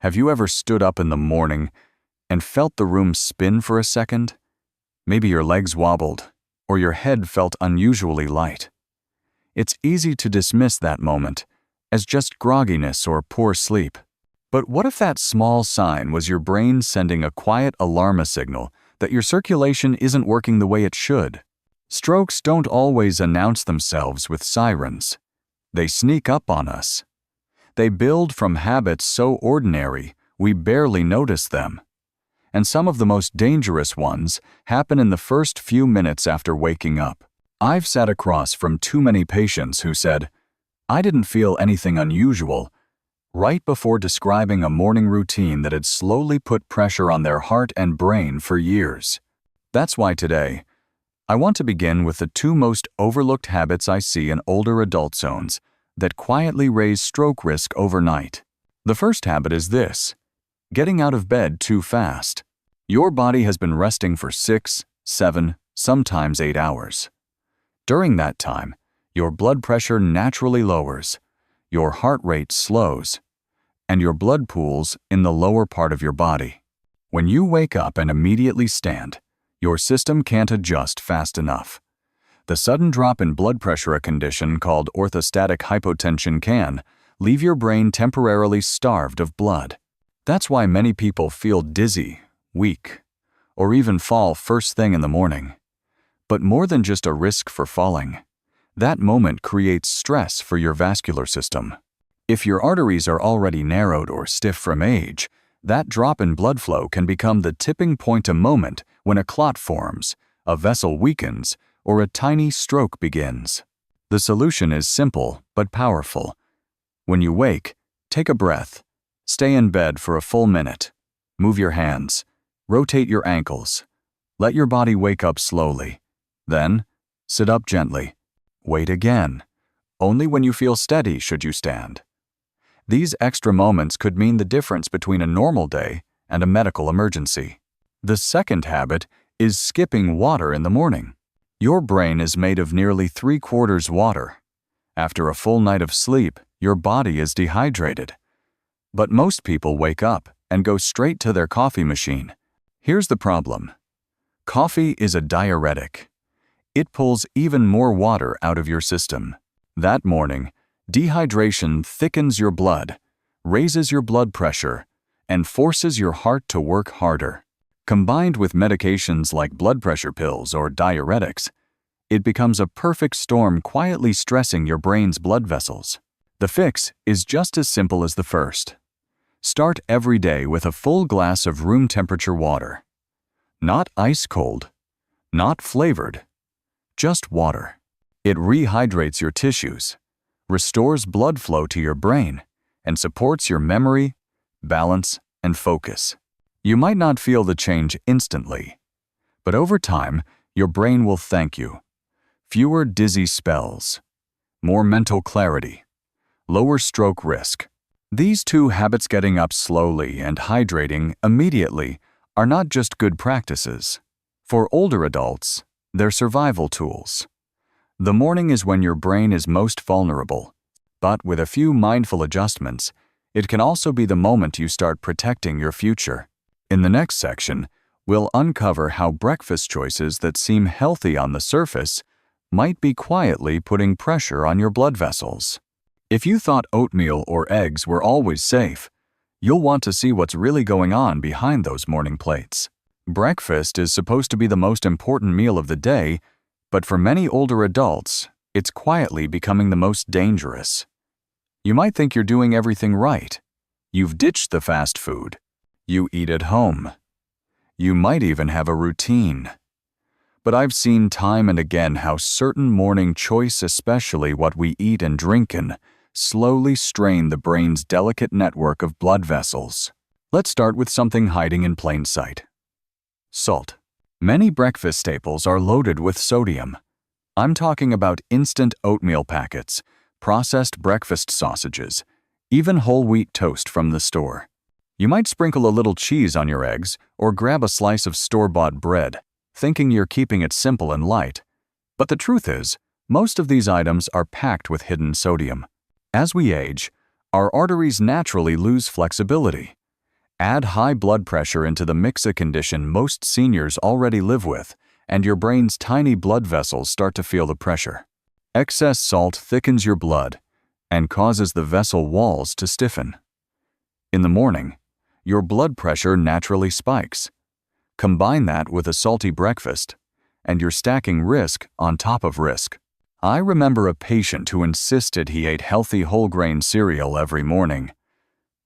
Have you ever stood up in the morning and felt the room spin for a second? Maybe your legs wobbled, or your head felt unusually light. It's easy to dismiss that moment as just grogginess or poor sleep. But what if that small sign was your brain sending a quiet alarm signal that your circulation isn't working the way it should? Strokes don't always announce themselves with sirens. They sneak up on us. They build from habits so ordinary we barely notice them. And some of the most dangerous ones happen in the first few minutes after waking up. I've sat across from too many patients who said, "I didn't feel anything unusual," right before describing a morning routine that had slowly put pressure on their heart and brain for years. That's why today, I want to begin with the two most overlooked habits I see in older adult zones that quietly raise stroke risk overnight. The first habit is this: getting out of bed too fast. Your body has been resting for 6, 7, sometimes 8 hours. During that time, your blood pressure naturally lowers, your heart rate slows, and your blood pools in the lower part of your body. When you wake up and immediately stand, your system can't adjust fast enough. The sudden drop in blood pressure, a condition called orthostatic hypotension, can leave your brain temporarily starved of blood. That's why many people feel dizzy, weak, or even fall first thing in the morning. But more than just a risk for falling, that moment creates stress for your vascular system. If your arteries are already narrowed or stiff from age, that drop in blood flow can become the tipping point, a moment when a clot forms, a vessel weakens, or a tiny stroke begins. The solution is simple but powerful. When you wake, take a breath. Stay in bed for a full minute. Move your hands. Rotate your ankles. Let your body wake up slowly. Then, sit up gently. Wait again. Only when you feel steady should you stand. These extra moments could mean the difference between a normal day and a medical emergency. The second habit is skipping water in the morning. Your brain is made of nearly 3/4 water. After a full night of sleep, your body is dehydrated. But most people wake up and go straight to their coffee machine. Here's the problem. Coffee is a diuretic. It pulls even more water out of your system. That morning, dehydration thickens your blood, raises your blood pressure, and forces your heart to work harder. Combined with medications like blood pressure pills or diuretics, it becomes a perfect storm, quietly stressing your brain's blood vessels. The fix is just as simple as the first. Start every day with a full glass of room temperature water. Not ice cold, not flavored, just water. It rehydrates your tissues, restores blood flow to your brain, and supports your memory, balance, and focus. You might not feel the change instantly, but over time, your brain will thank you. Fewer dizzy spells, more mental clarity, lower stroke risk. These two habits, getting up slowly and hydrating immediately, are not just good practices. For older adults, they're survival tools. The morning is when your brain is most vulnerable, but with a few mindful adjustments, it can also be the moment you start protecting your future. In the next section, we'll uncover how breakfast choices that seem healthy on the surface might be quietly putting pressure on your blood vessels. If you thought oatmeal or eggs were always safe, you'll want to see what's really going on behind those morning plates. Breakfast is supposed to be the most important meal of the day, but for many older adults, it's quietly becoming the most dangerous. You might think you're doing everything right. You've ditched the fast food. You eat at home. You might even have a routine. But I've seen time and again how certain morning choice, especially what we eat and drink, can slowly strain the brain's delicate network of blood vessels. Let's start with something hiding in plain sight. Salt. Many breakfast staples are loaded with sodium. I'm talking about instant oatmeal packets, processed breakfast sausages, even whole wheat toast from the store. You might sprinkle a little cheese on your eggs or grab a slice of store-bought bread, thinking you're keeping it simple and light. But the truth is, most of these items are packed with hidden sodium. As we age, our arteries naturally lose flexibility. Add high blood pressure into the mix, a condition most seniors already live with, and your brain's tiny blood vessels start to feel the pressure. Excess salt thickens your blood and causes the vessel walls to stiffen. In the morning, your blood pressure naturally spikes. Combine that with a salty breakfast, and you're stacking risk on top of risk. I remember a patient who insisted he ate healthy whole grain cereal every morning.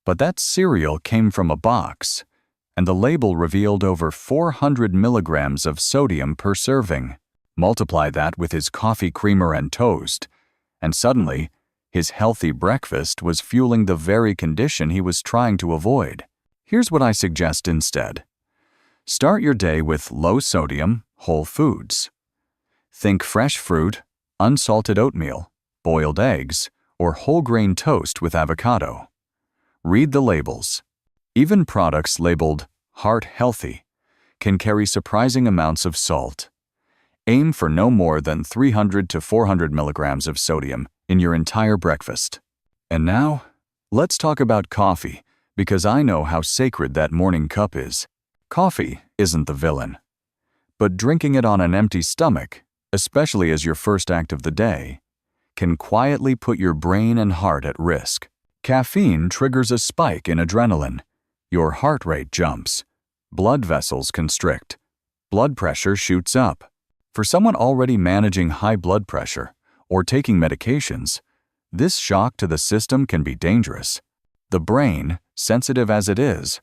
But that cereal came from a box, and the label revealed over 400 milligrams of sodium per serving. Multiply that with his coffee creamer and toast, and suddenly, his healthy breakfast was fueling the very condition he was trying to avoid. Here's what I suggest instead. Start your day with low-sodium, whole foods. Think fresh fruit, unsalted oatmeal, boiled eggs, or whole grain toast with avocado. Read the labels. Even products labeled heart healthy can carry surprising amounts of salt. Aim for no more than 300 to 400 milligrams of sodium in your entire breakfast. And now, let's talk about coffee, because I know how sacred that morning cup is. Coffee isn't the villain, but drinking it on an empty stomach, especially as your first act of the day, can quietly put your brain and heart at risk. Caffeine triggers a spike in adrenaline. Your heart rate jumps. Blood vessels constrict. Blood pressure shoots up. For someone already managing high blood pressure or taking medications, this shock to the system can be dangerous. The brain, sensitive as it is,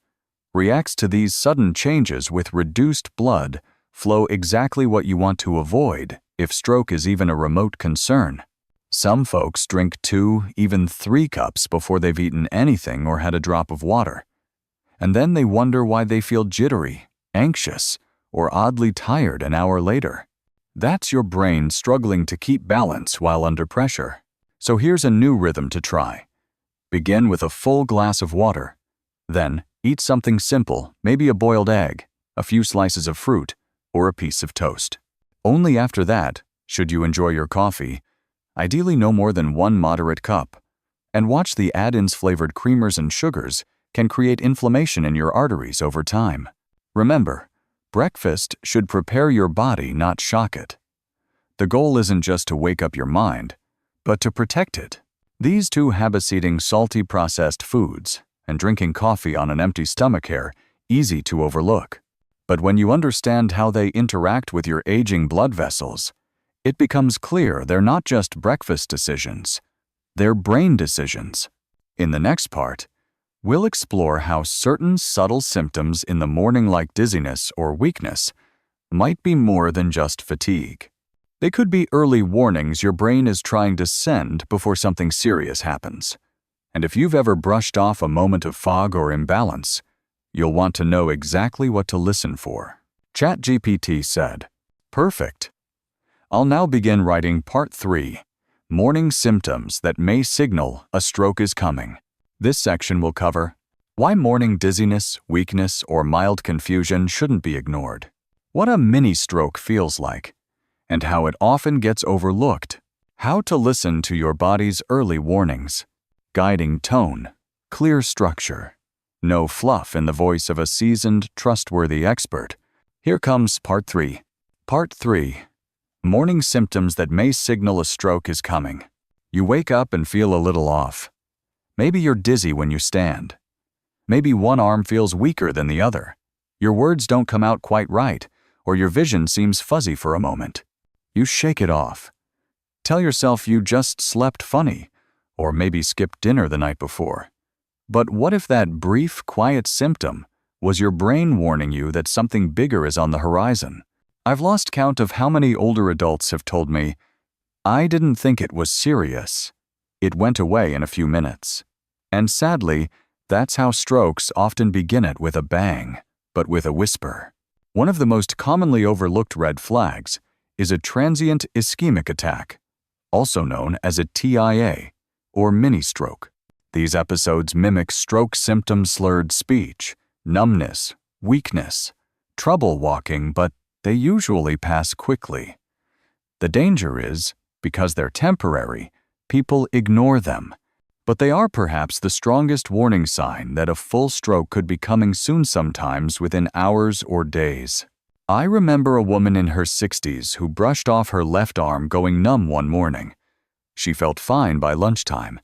reacts to these sudden changes with reduced blood flow, exactly what you want to avoid if stroke is even a remote concern. Some folks drink 2, even 3 cups before they've eaten anything or had a drop of water. And then they wonder why they feel jittery, anxious, or oddly tired an hour later. That's your brain struggling to keep balance while under pressure. So here's a new rhythm to try. Begin with a full glass of water. Then, eat something simple, maybe a boiled egg, a few slices of fruit, or a piece of toast. Only after that should you enjoy your coffee, ideally no more than 1 moderate cup. And watch the add-ins. Flavored creamers and sugars can create inflammation in your arteries over time. Remember, breakfast should prepare your body, not shock it. The goal isn't just to wake up your mind, but to protect it. These 2 habits, eating salty processed foods and drinking coffee on an empty stomach, are easy to overlook. But when you understand how they interact with your aging blood vessels, it becomes clear they're not just breakfast decisions, they're brain decisions. In the next part, we'll explore how certain subtle symptoms in the morning, like dizziness or weakness, might be more than just fatigue. They could be early warnings your brain is trying to send before something serious happens. And if you've ever brushed off a moment of fog or imbalance, you'll want to know exactly what to listen for. ChatGPT said, "Perfect. I'll now begin writing Part 3, Morning Symptoms That May Signal a Stroke is Coming." This section will cover why morning dizziness, weakness, or mild confusion shouldn't be ignored, what a mini-stroke feels like, and how it often gets overlooked, how to listen to your body's early warnings, guiding tone, clear structure, no fluff in the voice of a seasoned, trustworthy expert. Here comes Part 3. Part 3. Morning Symptoms That May Signal a Stroke is Coming. You wake up and feel a little off. Maybe you're dizzy when you stand. Maybe one arm feels weaker than the other. Your words don't come out quite right, or your vision seems fuzzy for a moment. You shake it off. Tell yourself you just slept funny, or maybe skipped dinner the night before. But what if that brief, quiet symptom was your brain warning you that something bigger is on the horizon? I've lost count of how many older adults have told me, "I didn't think it was serious. It went away in a few minutes." And sadly, that's how strokes often begin, it with a bang, but with a whisper. One of the most commonly overlooked red flags is a transient ischemic attack, also known as a TIA, or mini-stroke. These episodes mimic stroke symptoms: slurred speech, numbness, weakness, trouble walking, but they usually pass quickly. The danger is, because they're temporary, people ignore them. But they are perhaps the strongest warning sign that a full stroke could be coming soon, sometimes within hours or days. I remember a woman in her 60s who brushed off her left arm going numb one morning. She felt fine by lunchtime.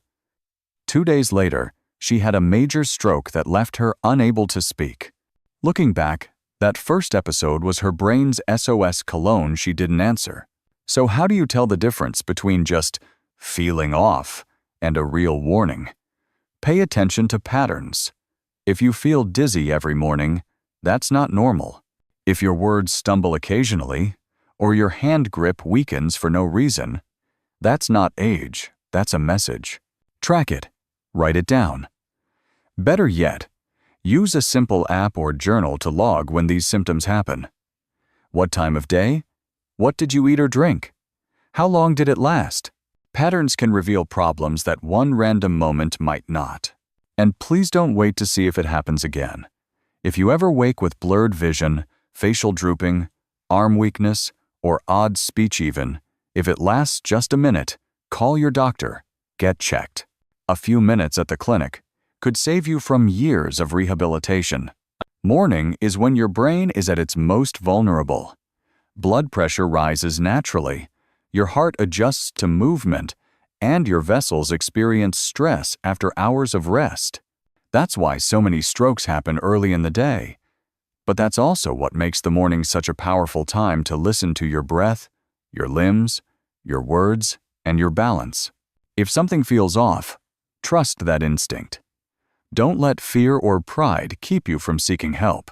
2 days later, she had a major stroke that left her unable to speak. Looking back, that first episode was her brain's SOS cologne she didn't answer. So how do you tell the difference between just feeling off and a real warning? Pay attention to patterns. If you feel dizzy every morning, that's not normal. If your words stumble occasionally, or your hand grip weakens for no reason, that's not age, that's a message. Track it. Write it down. Better yet, use a simple app or journal to log when these symptoms happen. What time of day? What did you eat or drink? How long did it last? Patterns can reveal problems that one random moment might not. And please don't wait to see if it happens again. If you ever wake with blurred vision, facial drooping, arm weakness, or odd speech even, if it lasts just a minute, call your doctor. Get checked. A few minutes at the clinic could save you from years of rehabilitation. Morning is when your brain is at its most vulnerable. Blood pressure rises naturally, your heart adjusts to movement, and your vessels experience stress after hours of rest. That's why so many strokes happen early in the day. But that's also what makes the morning such a powerful time to listen to your breath, your limbs, your words, and your balance. If something feels off, trust that instinct. Don't let fear or pride keep you from seeking help.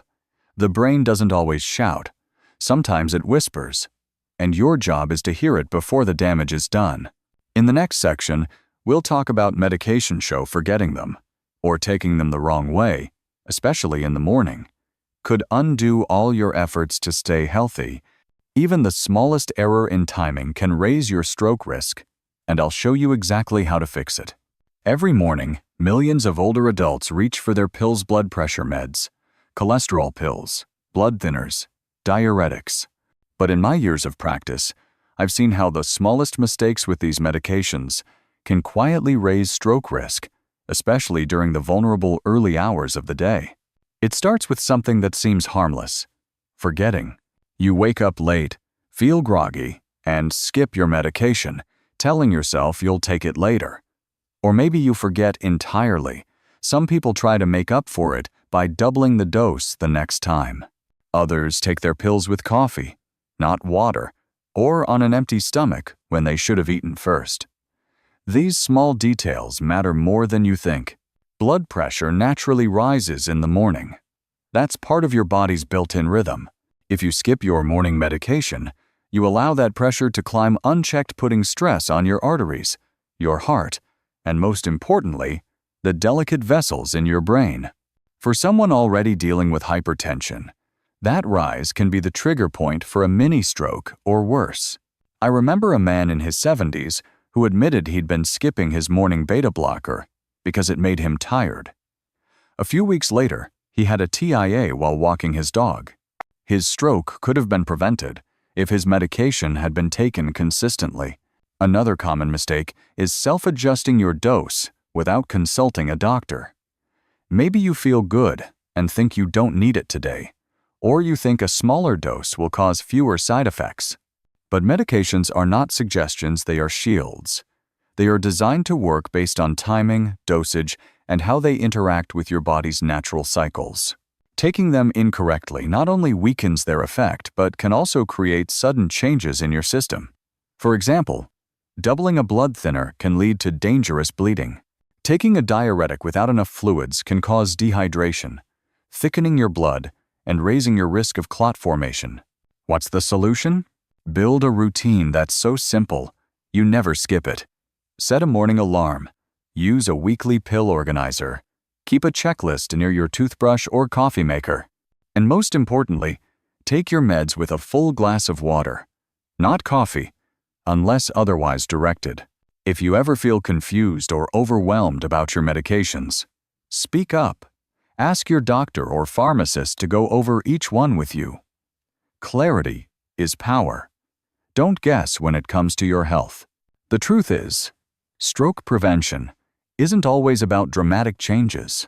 The brain doesn't always shout. Sometimes it whispers, and your job is to hear it before the damage is done. In the next section, we'll talk about medication forgetting them, or taking them the wrong way, especially in the morning, could undo all your efforts to stay healthy. Even the smallest error in timing can raise your stroke risk, and I'll show you exactly how to fix it. Every morning, millions of older adults reach for their pills, blood pressure meds, cholesterol pills, blood thinners, diuretics. But in my years of practice, I've seen how the smallest mistakes with these medications can quietly raise stroke risk, especially during the vulnerable early hours of the day. It starts with something that seems harmless: forgetting. You wake up late, feel groggy, and skip your medication, telling yourself you'll take it later. Or maybe you forget entirely. Some people try to make up for it by doubling the dose the next time. Others take their pills with coffee, not water, or on an empty stomach when they should have eaten first. These small details matter more than you think. Blood pressure naturally rises in the morning. That's part of your body's built-in rhythm. If you skip your morning medication, you allow that pressure to climb unchecked, putting stress on your arteries, your heart, and most importantly, the delicate vessels in your brain. For someone already dealing with hypertension, that rise can be the trigger point for a mini stroke or worse. I remember a man in his 70s who admitted he'd been skipping his morning beta blocker because it made him tired. A few weeks later, he had a TIA while walking his dog. His stroke could have been prevented if his medication had been taken consistently. Another common mistake is self-adjusting your dose without consulting a doctor. Maybe you feel good and think you don't need it today, or you think a smaller dose will cause fewer side effects. But medications are not suggestions, they are shields. They are designed to work based on timing, dosage, and how they interact with your body's natural cycles. Taking them incorrectly not only weakens their effect, but can also create sudden changes in your system. For example, doubling a blood thinner can lead to dangerous bleeding. Taking a diuretic without enough fluids can cause dehydration, thickening your blood, and raising your risk of clot formation. What's the solution? Build a routine that's so simple, you never skip it. Set a morning alarm. Use a weekly pill organizer. Keep a checklist near your toothbrush or coffee maker. And most importantly, take your meds with a full glass of water, not coffee, unless otherwise directed. If you ever feel confused or overwhelmed about your medications, speak up. Ask your doctor or pharmacist to go over each one with you. Clarity is power. Don't guess when it comes to your health. The truth is, stroke prevention, isn't always about dramatic changes.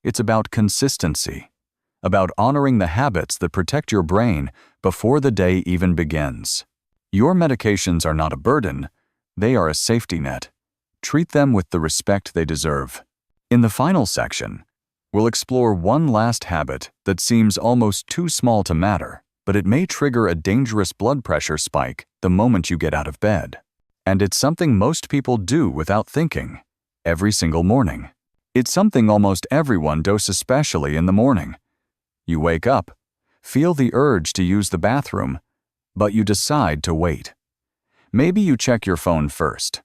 It's about consistency, about honoring the habits that protect your brain before the day even begins. Your medications are not a burden, they are a safety net. Treat them with the respect they deserve. In the final section, we'll explore one last habit that seems almost too small to matter, but it may trigger a dangerous blood pressure spike the moment you get out of bed. And it's something most people do without thinking, every single morning. It's something almost everyone does, especially in the morning. You wake up, feel the urge to use the bathroom, but you decide to wait. Maybe you check your phone first.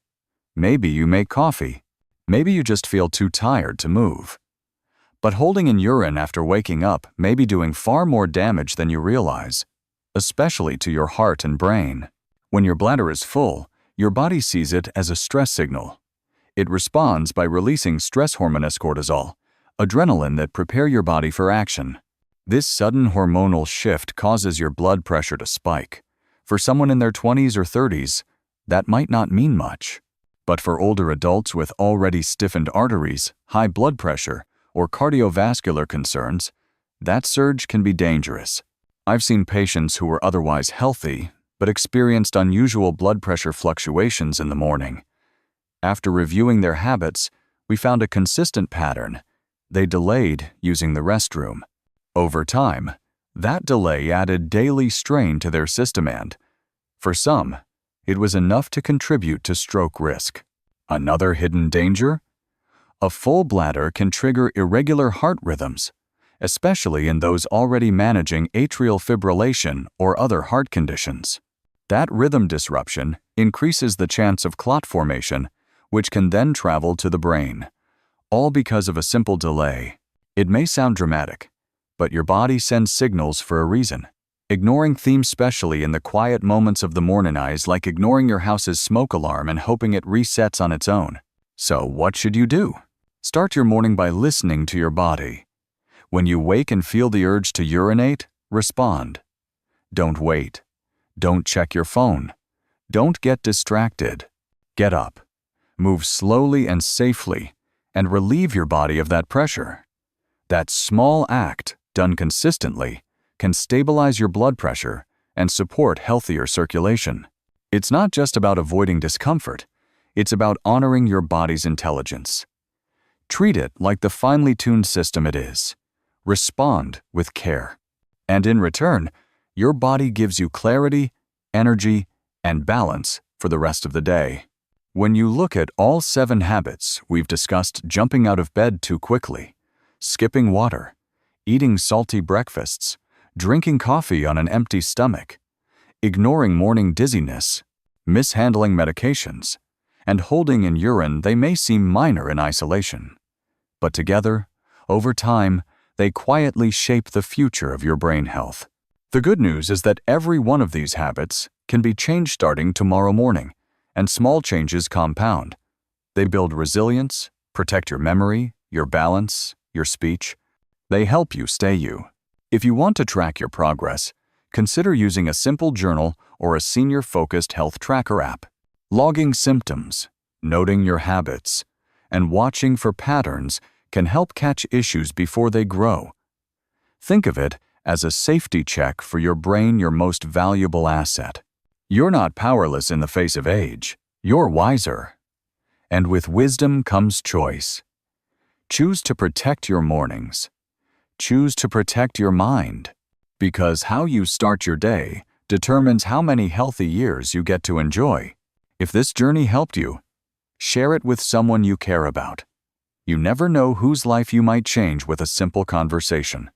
Maybe you make coffee. Maybe you just feel too tired to move. But holding in urine after waking up may be doing far more damage than you realize, especially to your heart and brain. When your bladder is full, your body sees it as a stress signal. It responds by releasing stress hormone cortisol, adrenaline that prepare your body for action. This sudden hormonal shift causes your blood pressure to spike. For someone in their 20s or 30s, that might not mean much. But for older adults with already stiffened arteries, high blood pressure, or cardiovascular concerns, that surge can be dangerous. I've seen patients who were otherwise healthy, but experienced unusual blood pressure fluctuations in the morning. After reviewing their habits, we found a consistent pattern. They delayed using the restroom. Over time, that delay added daily strain to their system and, for some, it was enough to contribute to stroke risk. Another hidden danger? A full bladder can trigger irregular heart rhythms, especially in those already managing atrial fibrillation or other heart conditions. That rhythm disruption increases the chance of clot formation, which can then travel to the brain, all because of a simple delay. It may sound dramatic, but your body sends signals for a reason. Ignoring themes, especially in the quiet moments of the morning, is like ignoring your house's smoke alarm and hoping it resets on its own. So what should you do? Start your morning by listening to your body. When you wake and feel the urge to urinate, respond. Don't wait. Don't check your phone. Don't get distracted. Get up. Move slowly and safely, and relieve your body of that pressure. That small act, done consistently, can stabilize your blood pressure and support healthier circulation. It's not just about avoiding discomfort, it's about honoring your body's intelligence. Treat it like the finely tuned system it is. Respond with care. And in return, your body gives you clarity, energy, and balance for the rest of the day. When you look at all 7 habits we've discussed, jumping out of bed too quickly, skipping water, eating salty breakfasts, drinking coffee on an empty stomach, ignoring morning dizziness, mishandling medications, and holding in urine, they may seem minor in isolation. But together, over time, they quietly shape the future of your brain health. The good news is that every one of these habits can be changed starting tomorrow morning, and small changes compound. They build resilience, protect your memory, your balance, your speech. They help you stay you. If you want to track your progress, consider using a simple journal or a senior-focused health tracker app. Logging symptoms, noting your habits, and watching for patterns can help catch issues before they grow. Think of it as a safety check for your brain, your most valuable asset. You're not powerless in the face of age. You're wiser. And with wisdom comes choice. Choose to protect your mornings. Choose to protect your mind. Because how you start your day determines how many healthy years you get to enjoy. If this journey helped you, share it with someone you care about. You never know whose life you might change with a simple conversation.